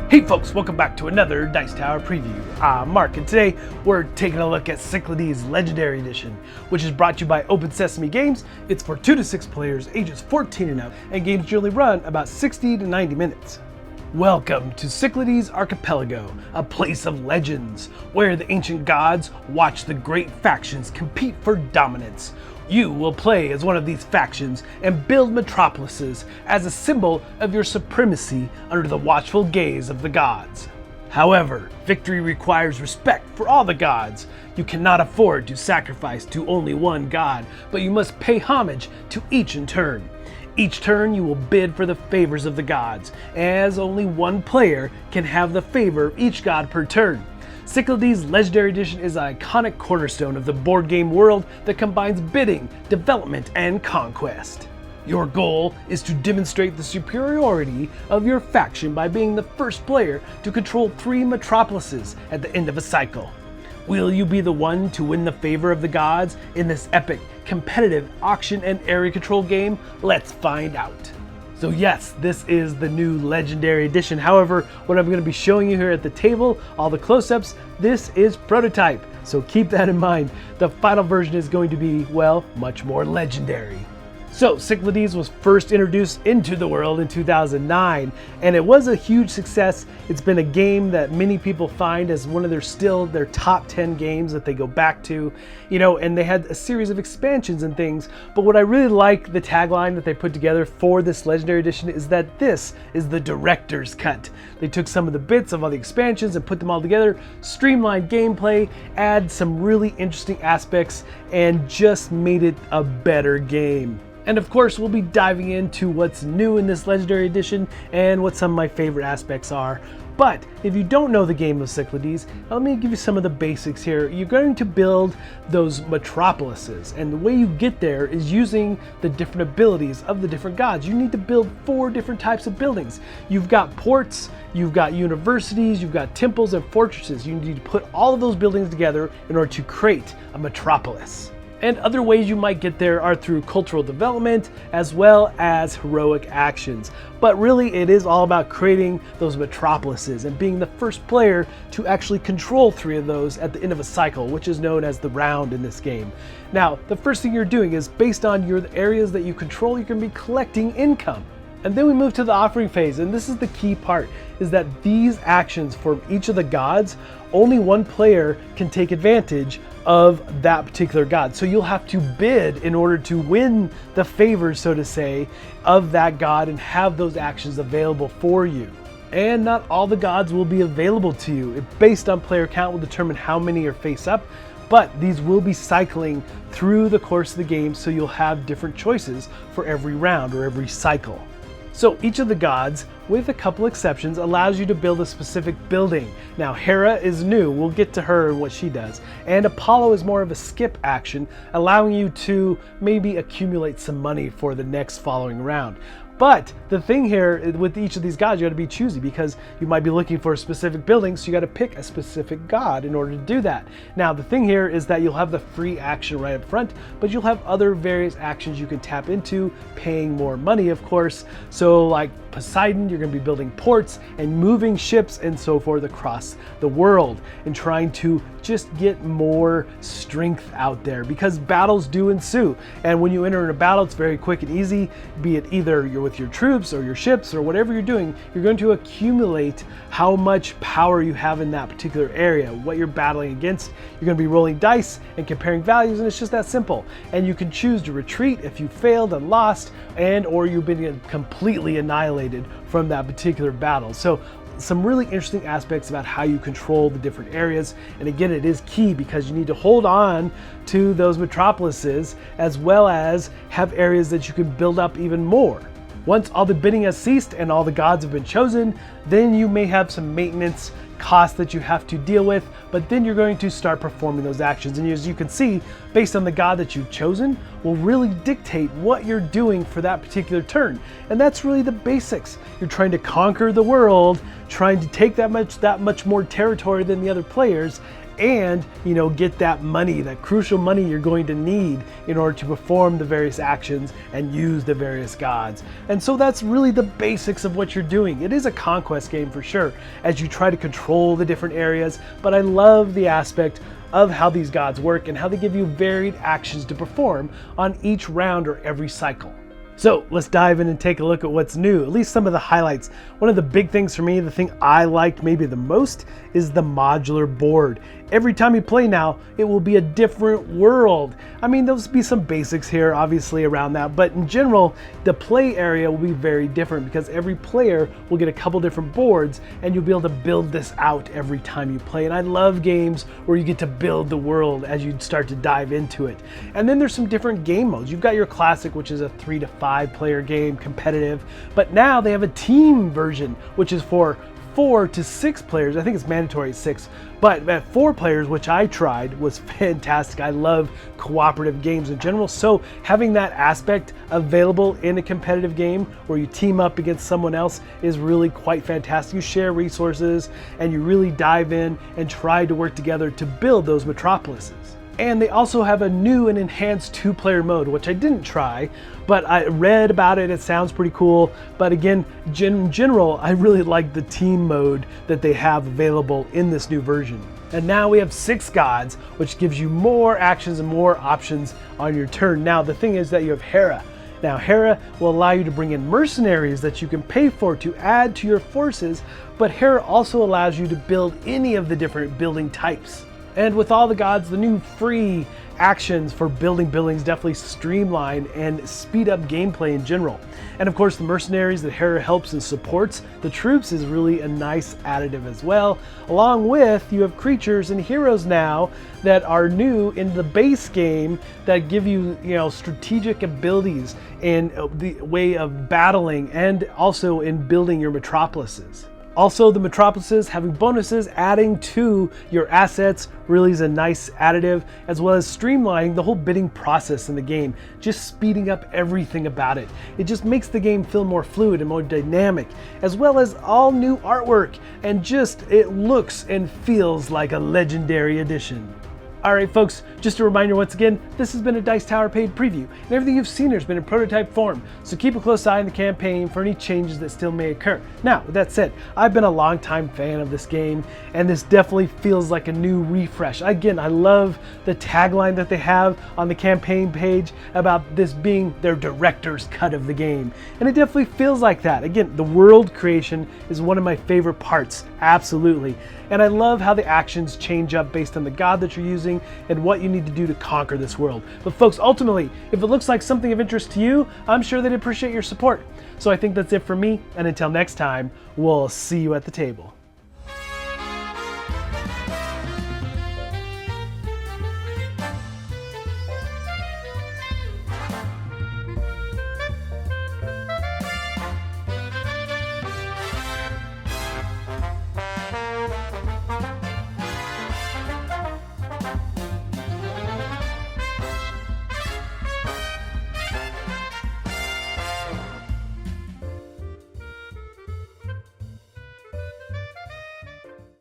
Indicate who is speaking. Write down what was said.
Speaker 1: Hey folks, welcome back to another Dice Tower preview. I'm Mark, and today we're taking a look at Cyclades Legendary Edition, which is brought to you by Open Sesame Games. It's for 2 to 6 players, ages 14 and up, and games generally run about 60 to 90 minutes. Welcome to Cyclades Archipelago, a place of legends, where the ancient gods watch the great factions compete for dominance. You will play as one of these factions and build metropolises as a symbol of your supremacy under the watchful gaze of the gods. However, victory requires respect for all the gods. You cannot afford to sacrifice to only one god, but you must pay homage to each in turn. Each turn you will bid for the favors of the gods, as only one player can have the favor of each god per turn. Cyclades Legendary Edition is an iconic cornerstone of the board game world that combines bidding, development, and conquest. Your goal is to demonstrate the superiority of your faction by being the first player to control 3 metropolises at the end of a cycle. Will you be the one to win the favor of the gods in this epic, competitive auction and area control game? Let's find out. So yes, this is the new Legendary Edition. However, what I'm going to be showing you here at the table, all the close-ups, this is prototype. So keep that in mind. The final version is going to be, well, much more legendary. So Cyclades was first introduced into the world in 2009, and it was a huge success. It's been a game that many people find as one of their top 10 games that they go back to, and they had a series of expansions and things. But what I really like, the tagline that they put together for this Legendary Edition, is that this is the director's cut. They took some of the bits of all the expansions and put them all together, streamlined gameplay, add some really interesting aspects, and just made it a better game. And of course, we'll be diving into what's new in this Legendary Edition and what some of my favorite aspects are. But if you don't know the game of Cyclades, let me give you some of the basics here. You're going to build those metropolises, and the way you get there is using the different abilities of the different gods. You need to build 4 different types of buildings. You've got ports, you've got universities, you've got temples and fortresses. You need to put all of those buildings together in order to create a metropolis. And other ways you might get there are through cultural development as well as heroic actions. But really it is all about creating those metropolises and being the first player to actually control 3 of those at the end of a cycle, which is known as the round in this game. Now, the first thing you're doing is based on your areas that you control, you're going to be collecting income. And then we move to the offering phase, and this is the key part, is that these actions for each of the gods, only one player can take advantage of that particular god. So you'll have to bid in order to win the favor, so to say, of that god and have those actions available for you. And not all the gods will be available to you. It, based on player count, will determine how many are face up, but these will be cycling through the course of the game, so you'll have different choices for every round or every cycle. So each of the gods, with a couple exceptions, allows you to build a specific building. Now Hera is new, we'll get to her and what she does. And Apollo is more of a skip action, allowing you to maybe accumulate some money for the next following round. But the thing here with each of these gods, you got to be choosy because you might be looking for a specific building, so you got to pick a specific god in order to do that. Now the thing here is that you'll have the free action right up front, but you'll have other various actions you can tap into, paying more money of course. So like Poseidon, you're going to be building ports and moving ships and so forth across the world and trying to just get more strength out there because battles do ensue. And when you enter in a battle, it's very quick and easy, be it either you're with your troops or your ships or whatever you're doing, you're going to accumulate how much power you have in that particular area, what you're battling against. You're going to be rolling dice and comparing values, and it's just that simple. And you can choose to retreat if you failed and lost, and or you've been completely annihilated from that particular battle. So some really interesting aspects about how you control the different areas. And again, it is key because you need to hold on to those metropolises as well as have areas that you can build up even more. Once all the bidding has ceased and all the gods have been chosen, then you may have some maintenance costs that you have to deal with, but then you're going to start performing those actions. And as you can see, based on the god that you've chosen, will really dictate what you're doing for that particular turn. And that's really the basics. You're trying to conquer the world, trying to take that much more territory than the other players, and get that money, that crucial money you're going to need in order to perform the various actions and use the various gods. And so that's really the basics of what you're doing. It is a conquest game for sure, as you try to control the different areas, but I love the aspect of how these gods work and how they give you varied actions to perform on each round or every cycle. So let's dive in and take a look at what's new, at least some of the highlights. One of the big things for me, the thing I liked maybe the most, is the modular board. Every time you play now, it will be a different world. I mean, there'll be some basics here, obviously, around that, but in general, the play area will be very different because every player will get a couple different boards and you'll be able to build this out every time you play. And I love games where you get to build the world as you start to dive into it. And then there's some different game modes. You've got your classic, which is a 3 to 5 player game, competitive, but now they have a team version, which is for 4 to 6 players. I think it's mandatory 6, but at 4 players, which I tried, was fantastic. I love cooperative games in general, so having that aspect available in a competitive game where you team up against someone else is really quite fantastic. You share resources and you really dive in and try to work together to build those metropolises. And they also have a new and enhanced 2-player mode, which I didn't try, but I read about it. It sounds pretty cool. But again, in general, I really like the team mode that they have available in this new version. And now we have 6 gods, which gives you more actions and more options on your turn. Now, the thing is that you have Hera. Now, Hera will allow you to bring in mercenaries that you can pay for to add to your forces, but Hera also allows you to build any of the different building types. And with all the gods, the new free actions for building buildings definitely streamline and speed up gameplay in general. And of course, the mercenaries that Hera helps and supports the troops is really a nice additive as well. Along with, you have creatures and heroes now that are new in the base game that give you, strategic abilities in the way of battling and also in building your metropolises. Also, the metropolises having bonuses adding to your assets really is a nice additive, as well as streamlining the whole bidding process in the game, just speeding up everything about it. It just makes the game feel more fluid and more dynamic, as well as all new artwork, and just it looks and feels like a legendary edition. Alright folks, just a reminder once again, this has been a Dice Tower paid preview, and everything you've seen here has been in prototype form, so keep a close eye on the campaign for any changes that still may occur. Now, with that said, I've been a longtime fan of this game, and this definitely feels like a new refresh. Again, I love the tagline that they have on the campaign page about this being their director's cut of the game, and it definitely feels like that. Again, the world creation is one of my favorite parts, absolutely. And I love how the actions change up based on the god that you're using and what you need to do to conquer this world. But folks, ultimately, if it looks like something of interest to you, I'm sure they'd appreciate your support. So I think that's it for me, and until next time, we'll see you at the table.